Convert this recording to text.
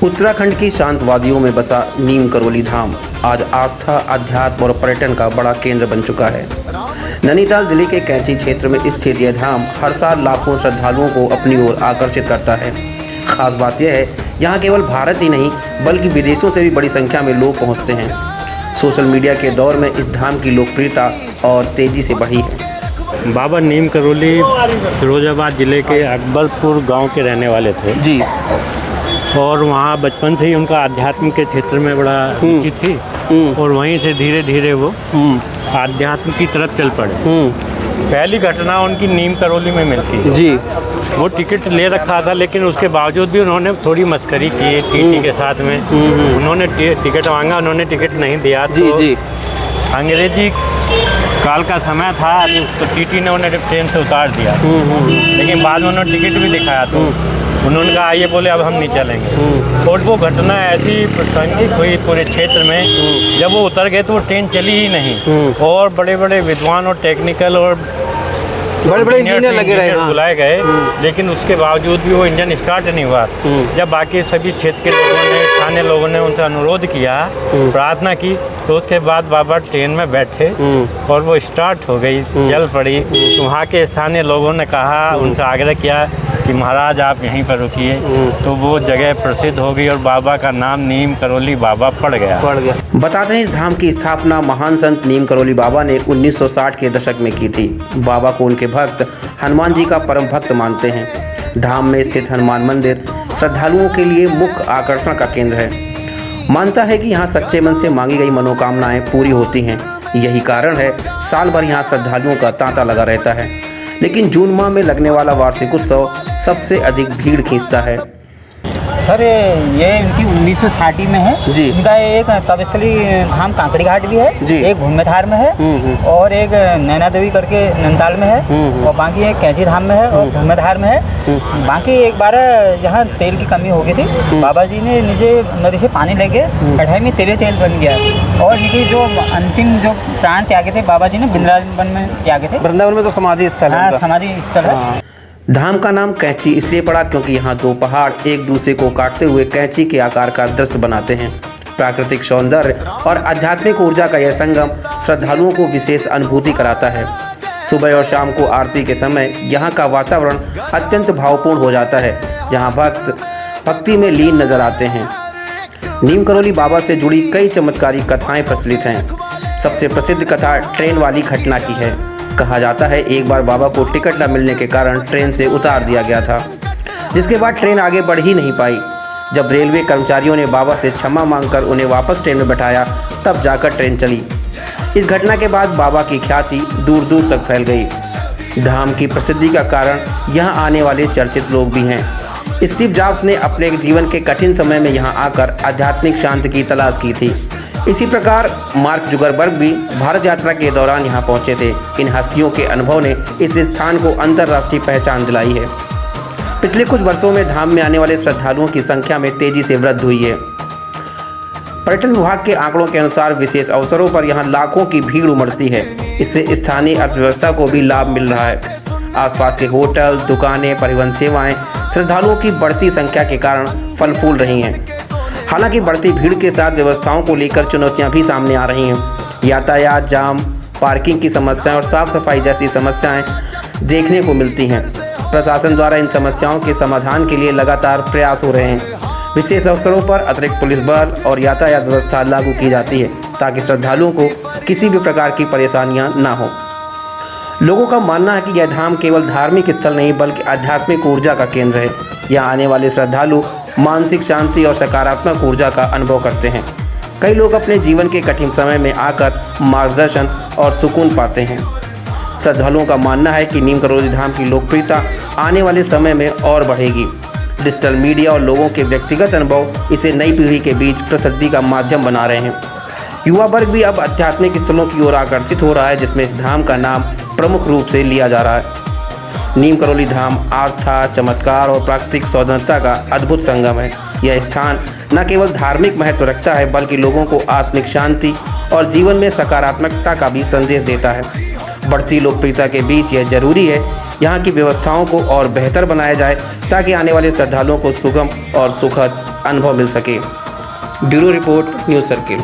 उत्तराखंड की शांत वादियों में बसा नीम करौली धाम आज आस्था, अध्यात्म और पर्यटन का बड़ा केंद्र बन चुका है। नैनीताल जिले के कैंची क्षेत्र में स्थित यह धाम हर साल लाखों श्रद्धालुओं को अपनी ओर आकर्षित करता है। खास बात यह है, यहाँ केवल भारत ही नहीं बल्कि विदेशों से भी बड़ी संख्या में लोग पहुँचते हैं। सोशल मीडिया के दौर में इस धाम की लोकप्रियता और तेजी से बढ़ी है। बाबा नीम करौली फिरोजाबाद ज़िले के अकबरपुर गांव के रहने वाले थे जी, और वहाँ बचपन से ही उनका आध्यात्म के क्षेत्र में बड़ा रुचि थी और वहीं से धीरे धीरे वो आध्यात्म की तरफ चल पड़े। पहली घटना उनकी नीम करौली में मिलती है जी। वो टिकट ले रखा था, लेकिन उसके बावजूद भी उन्होंने थोड़ी मस्करी की टीटी के साथ में। उन्होंने टिकट मांगा, उन्होंने टिकट नहीं दिया तो जी। अंग्रेजी काल का समय था तो टीटी ने उन्हें ट्रेन से उतार दिया। लेकिन बाद में उन्होंने टिकट भी दिखाया तो उन्होंने कहा आइए, बोले अब हम नहीं चलेंगे। और वो घटना ऐसी प्रासंगिक हुई पूरे क्षेत्र में, जब वो उतर गए तो वो ट्रेन चली ही नहीं और बड़े बड़े विद्वान और टेक्निकल और बड़े इंजीनियर लगे रहे, बुलाए गए, लेकिन उसके बावजूद भी वो इंजन स्टार्ट नहीं हुआ। जब बाकी सभी क्षेत्र के लोगों ने, स्थानीय लोगों ने उनसे अनुरोध किया, प्रार्थना की, तो उसके बाद बाबा ट्रेन में बैठे और वो स्टार्ट हो गई, चल पड़ी। वहाँ के स्थानीय लोगों ने कहा, उनसे आग्रह किया कि महाराज आप यहीं पर रुकिए, तो वो जगह प्रसिद्ध हो गई और बाबा का नाम नीम करौली बाबा पड़ गया। बताते हैं, इस धाम की स्थापना महान संत नीम करौली बाबा ने 1960 के दशक में की थी। बाबा को उनके भक्त हनुमान जी का परम भक्त मानते हैं। धाम में स्थित हनुमान मंदिर श्रद्धालुओं के लिए मुख्य आकर्षण का केंद्र है। मानता है कि यहाँ सच्चे मन से मांगी गई मनोकामनाएं पूरी होती हैं। यही कारण है साल भर यहाँ श्रद्धालुओं का तांता लगा रहता है। लेकिन जून माह में लगने वाला वार्षिक उत्सव सबसे अधिक भीड़ खींचता है। सर ये इनकी 1960 में है जी। इनका एक तपस्थली धाम कांकड़ी घाट भी है जी। एक भूमिधार में है और एक नैना देवी करके नैनीताल में है और बाकी एक कैंची धाम में है और भूमिधार में है। बाकी एक बार यहाँ तेल की कमी हो गई थी, बाबा जी ने नीचे नदी से पानी लेके कढ़ाई में तेल बन गया और इनकी जो अंतिम जो प्राण त्यागे थे बाबा जी ने वृंदावन में त्यागे थे। वृंदावन में तो समाधि स्थल है। समाधि स्थल है। धाम का नाम कैंची इसलिए पड़ा क्योंकि यहाँ दो पहाड़ एक दूसरे को काटते हुए कैंची के आकार का दृश्य बनाते हैं। प्राकृतिक सौंदर्य और आध्यात्मिक ऊर्जा का यह संगम श्रद्धालुओं को विशेष अनुभूति कराता है। सुबह और शाम को आरती के समय यहाँ का वातावरण अत्यंत भावपूर्ण हो जाता है, जहाँ भक्त भक्ति में लीन नजर आते हैं। नीम करौली बाबा से जुड़ी कई चमत्कारी कथाएं प्रचलित हैं। सबसे प्रसिद्ध कथा ट्रेन वाली घटना की है। कहा जाता है एक बार बाबा को टिकट न मिलने के कारण ट्रेन से उतार दिया गया था, जिसके बाद ट्रेन आगे बढ़ ही नहीं पाई। जब रेलवे कर्मचारियों ने बाबा से क्षमा मांगकर उन्हें वापस ट्रेन में बैठाया, तब जाकर ट्रेन चली। इस घटना के बाद बाबा की ख्याति दूर दूर तक फैल गई। धाम की प्रसिद्धि का कारण यहाँ आने वाले चर्चित लोग भी हैं। स्टीव जॉब्स ने अपने जीवन के कठिन समय में यहाँ आकर आध्यात्मिक शांति की तलाश की थी। इसी प्रकार मार्क जुकरबर्ग भी भारत यात्रा के दौरान यहाँ पहुँचे थे। इन हस्तियों के अनुभव ने इस स्थान को अंतर्राष्ट्रीय पहचान दिलाई है। पिछले कुछ वर्षों में धाम में आने वाले श्रद्धालुओं की संख्या में तेजी से वृद्धि हुई है। पर्यटन विभाग के आंकड़ों के अनुसार विशेष अवसरों पर यहाँ लाखों की भीड़ उमड़ती है। इससे स्थानीय अर्थव्यवस्था को भी लाभ मिल रहा है। आसपास के होटल, दुकानें, परिवहन सेवाएं श्रद्धालुओं की बढ़ती संख्या के कारण फल फूल रही हैं। हालांकि बढ़ती भीड़ के साथ व्यवस्थाओं को लेकर चुनौतियां भी सामने आ रही हैं। यातायात जाम, पार्किंग की समस्याएं और साफ सफाई जैसी समस्याएं देखने को मिलती हैं। प्रशासन द्वारा इन समस्याओं के समाधान के लिए लगातार प्रयास हो रहे हैं। विशेष अवसरों पर अतिरिक्त पुलिस बल और यातायात व्यवस्था लागू की जाती है ताकि श्रद्धालुओं को किसी भी प्रकार की परेशानियाँ ना हो। लोगों का मानना है कि यह धाम केवल धार्मिक स्थल नहीं बल्कि आध्यात्मिक ऊर्जा का केंद्र है। यहाँ आने वाले श्रद्धालु मानसिक शांति और सकारात्मक ऊर्जा का अनुभव करते हैं। कई लोग अपने जीवन के कठिन समय में आकर मार्गदर्शन और सुकून पाते हैं। श्रद्धालुओं का मानना है कि नीम करौली धाम की लोकप्रियता आने वाले समय में और बढ़ेगी। डिजिटल मीडिया और लोगों के व्यक्तिगत अनुभव इसे नई पीढ़ी के बीच प्रसिद्धि का माध्यम बना रहे हैं। युवा वर्ग भी अब आध्यात्मिक स्थलों की ओर आकर्षित हो रहा है, जिसमें इस धाम का नाम प्रमुख रूप से लिया जा रहा है। नीम करौली धाम आस्था, चमत्कार और प्राकृतिक सौंदर्यता का अद्भुत संगम है। यह स्थान न केवल धार्मिक महत्व रखता है बल्कि लोगों को आत्मिक शांति और जीवन में सकारात्मकता का भी संदेश देता है। बढ़ती लोकप्रियता के बीच यह जरूरी है यहाँ की व्यवस्थाओं को और बेहतर बनाया जाए ताकि आने वाले श्रद्धालुओं को सुगम और सुखद अनुभव मिल सके। Bureau report, news circle.